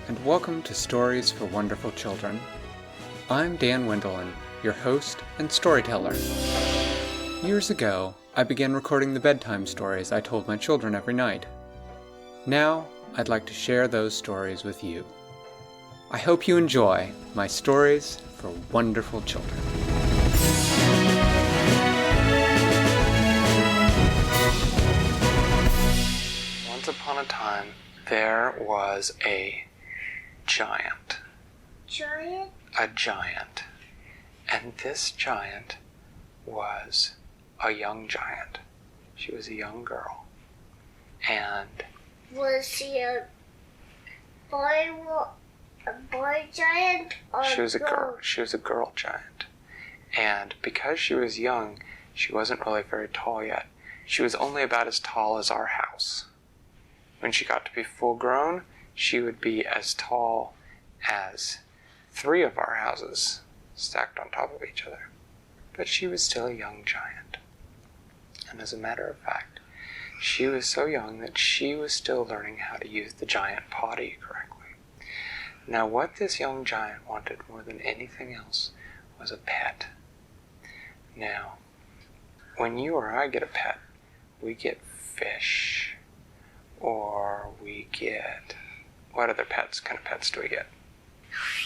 and welcome to Stories for Wonderful Children. I'm Dan Wendelin, your host and storyteller. Years ago, I began recording the bedtime stories I told my children every night. Now, I'd like to share those stories with you. I hope you enjoy my Stories for Wonderful Children. Once upon a time, there was a giant. A giant. And this giant was a young giant. She was a young girl. And was she a boy giant or she was a girl? She was a girl giant. And because she was young, she wasn't really very tall yet. She was only about as tall as our house. When she got to be full grown, she would be as tall as 3 of our houses stacked on top of each other. But she was still a young giant. And as a matter of fact, she was so young that she was still learning how to use the giant potty correctly. Now, what this young giant wanted more than anything else was a pet. Now, when you or I get a pet, we get fish, or we get... What other kind of pets do we get?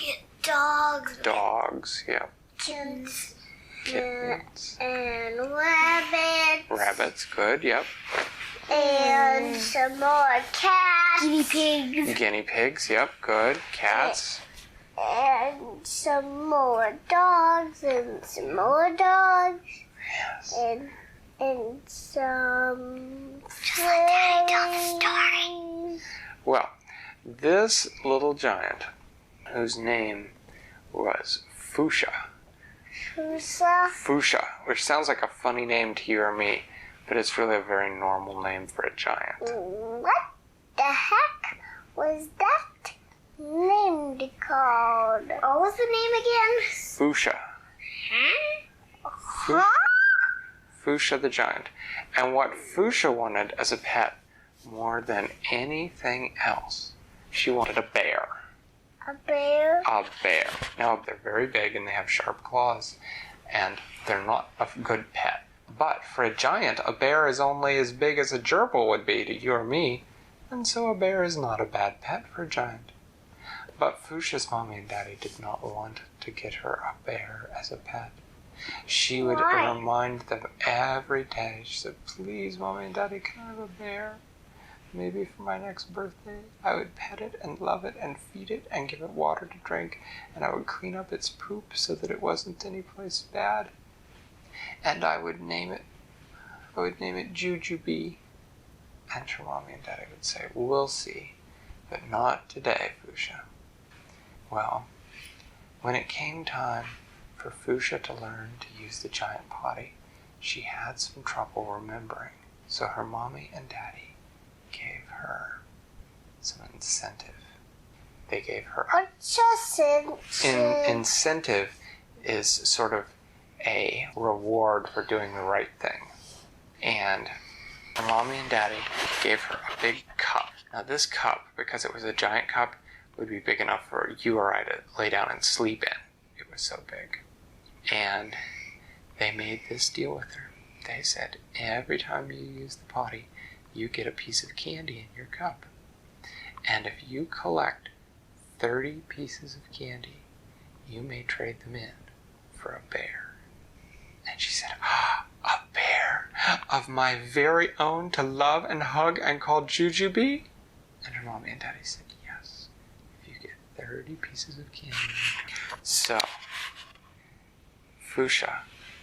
We get dogs. Dogs, yeah. Kittens. Kittens. And rabbits. Rabbits, good, yep. And some more cats. Guinea pigs. Guinea pigs, yep, good. Cats. And some more dogs and some more dogs. Yes. And some... Just let Daddy tell the story. Well, this little giant, whose name was Foosha. Foosha, which sounds like a funny name to you or me, but it's really a very normal name for a giant. What the heck was that name called? What was the name again? Foosha. Huh? Foosha the giant. And what Foosha wanted as a pet more than anything else, she wanted a bear. A bear? A bear. Now, they're very big and they have sharp claws, and they're not a good pet. But for a giant, a bear is only as big as a gerbil would be to you or me, and so a bear is not a bad pet for a giant. But Foosha's mommy and daddy did not want to get her a bear as a pet. She would remind them every day. She said, "Please, mommy and daddy, can I have a bear? Maybe for my next birthday, I would pet it and love it and feed it and give it water to drink, and I would clean up its poop so that it wasn't any place bad. And I would name it Jujubee." And her mommy and daddy would say, "We'll see, but not today, Foosha." Well, when it came time for Foosha to learn to use the giant potty, she had some trouble remembering. So her mommy and daddy gave her some incentive. They gave her incentive is sort of a reward for doing the right thing. And her mommy and daddy gave her a big cup. Now this cup, because it was a giant cup, would be big enough for you or I to lay down and sleep in. It was so big. And they made this deal with her. They said, every time you use the potty, you get a piece of candy in your cup. And if you collect 30 pieces of candy, you may trade them in for a bear. And she said, a bear of my very own to love and hug and call Jujubee? And her mommy and daddy said, yes, if you get 30 pieces of candy. So, Foosha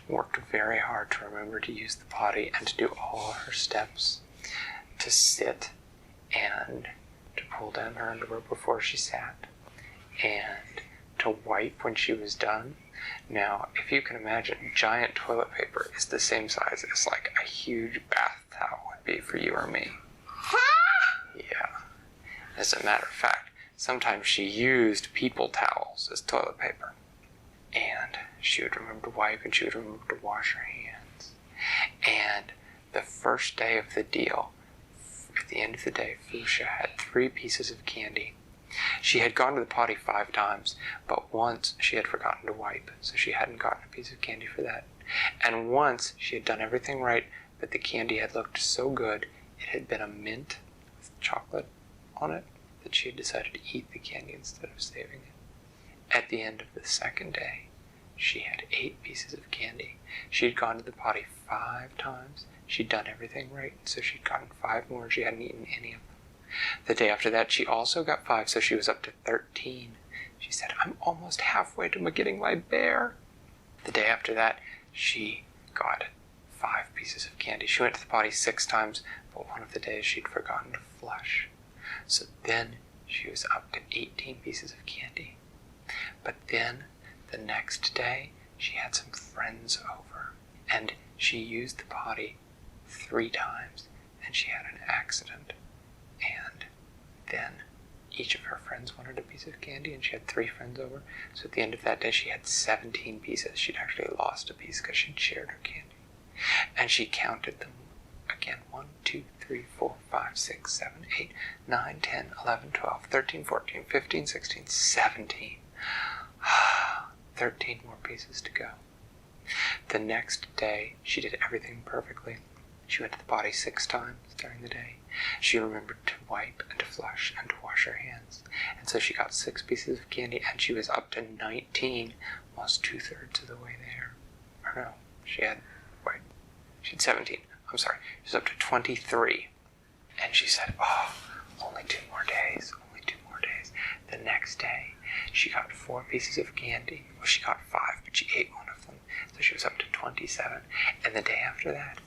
worked very hard to remember to use the potty and to do all her steps, to sit and to pull down her underwear before she sat, and to wipe when she was done. Now, if you can imagine, giant toilet paper is the same size as like a huge bath towel would be for you or me. Yeah. As a matter of fact, sometimes she used people towels as toilet paper. And she would remember to wipe and she would remember to wash her hands. And the first day of the deal, at the end of the day, Foosha had 3 pieces of candy. She had gone to the potty 5 times, but once she had forgotten to wipe, so she hadn't gotten a piece of candy for that. And once she had done everything right, but the candy had looked so good, it had been a mint with chocolate on it, that she had decided to eat the candy instead of saving it. At the end of the second day, she had 8 pieces of candy. She had gone to the potty 5 times. She'd done everything right, so she'd gotten 5 more. She hadn't eaten any of them. The day after that, she also got 5, so she was up to 13. She said, I'm almost halfway to getting my bear. The day after that, she got 5 pieces of candy. She went to the potty 6 times, but one of the days she'd forgotten to flush. So then she was up to 18 pieces of candy. But then, the next day, she had some friends over, and she used the potty 3 times, and she had an accident. And then each of her friends wanted a piece of candy, and she had 3 friends over. So at the end of that day, she had 17 pieces. She'd actually lost a piece because she'd shared her candy. And she counted them again. 1, 2, 3, 4, 5, 6, 7, 8, 9, 10, 11, 12, 13, 14, 15, 16, 17. 13 more pieces to go. The next day, she did everything perfectly. She went to the potty 6 times during the day. She remembered to wipe and to flush and to wash her hands. And so she got 6 pieces of candy, and she was up to 19, almost 2/3 of the way there. Or no, she had 17. I'm sorry. She was up to 23. And she said, only 2 more days, only 2 more days. The next day, she got 4 pieces of candy. Well, she got 5, but she ate one of them. So she was up to 27. And the day after that,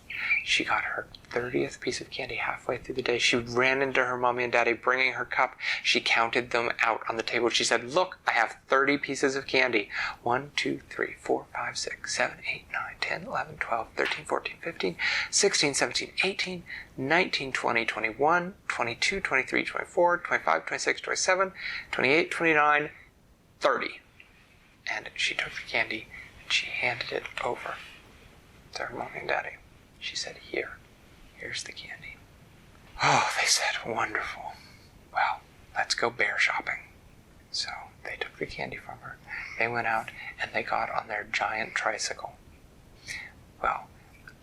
she got her 30th piece of candy halfway through the day. She ran into her mommy and daddy bringing her cup. She counted them out on the table. She said, look, I have 30 pieces of candy. 1, 2, 3, 4, 5, 6, 7, 8, 9, 10, 11, 12, 13, 14, 15, 16, 17, 18, 19, 20, 21, 22, 23, 24, 25, 26, 27, 28, 29, 30. And she took the candy and she handed it over to her mommy and daddy. She said, here's the candy. Oh, they said, wonderful. Well, let's go bear shopping. So they took the candy from her. They went out and they got on their giant tricycle. Well,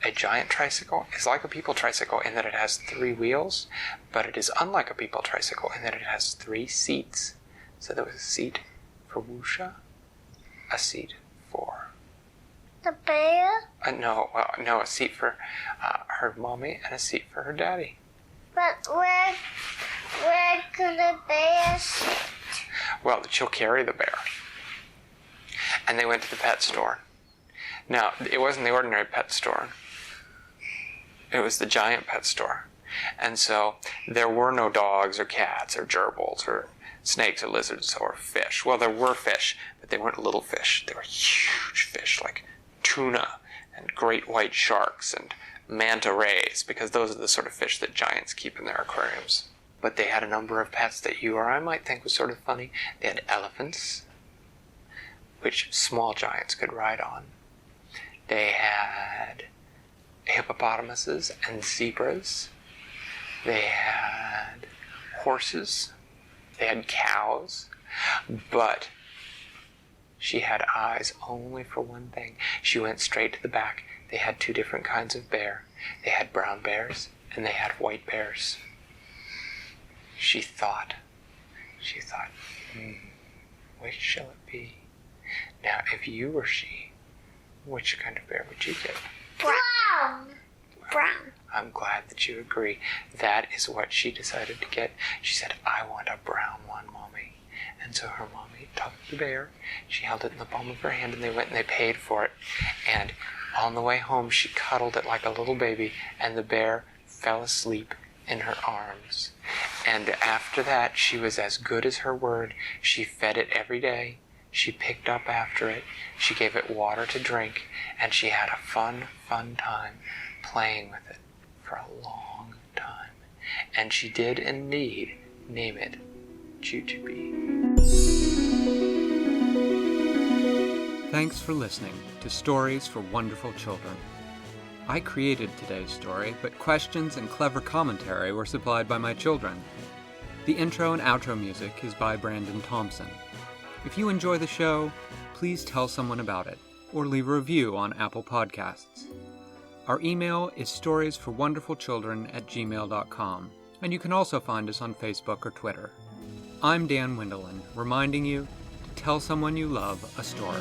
a giant tricycle is like a people tricycle in that it has 3 wheels, but it is unlike a people tricycle in that it has 3 seats. So there was a seat for Foosha, a seat for the bear? No, a seat for her mommy and a seat for her daddy. But where could the bear sit? Well, she'll carry the bear. And they went to the pet store. Now, it wasn't the ordinary pet store. It was the giant pet store. And so there were no dogs or cats or gerbils or snakes or lizards or fish. Well, there were fish, but they weren't little fish. They were huge fish like tuna and great white sharks and manta rays, because those are the sort of fish that giants keep in their aquariums. But they had a number of pets that you or I might think was sort of funny. They had elephants, which small giants could ride on. They had hippopotamuses and zebras. They had horses. They had cows. But she had eyes only for one thing. She went straight to the back. They had 2 different kinds of bear. They had brown bears and they had white bears. She thought, which shall it be? Now, if you were she, which kind of bear would you get? Brown. Brown. I'm glad that you agree. That is what she decided to get. She said, I want a brown one, Mommy. And so her mommy took the bear. She held it in the palm of her hand, and they went and they paid for it. And on the way home, she cuddled it like a little baby, and the bear fell asleep in her arms. And after that, she was as good as her word. She fed it every day. She picked up after it. She gave it water to drink, and she had a fun time playing with it for a long time. And she did indeed name it Jujubee. Thanks for listening to Stories for Wonderful Children. I created today's story, but questions and clever commentary were supplied by my children. The intro and outro music is by Brandon Thompson. If you enjoy the show, please tell someone about it, or leave a review on Apple Podcasts. Our email is storiesforwonderfulchildren@gmail.com, and you can also find us on Facebook or Twitter. I'm Dan Wendelin, reminding you to tell someone you love a story.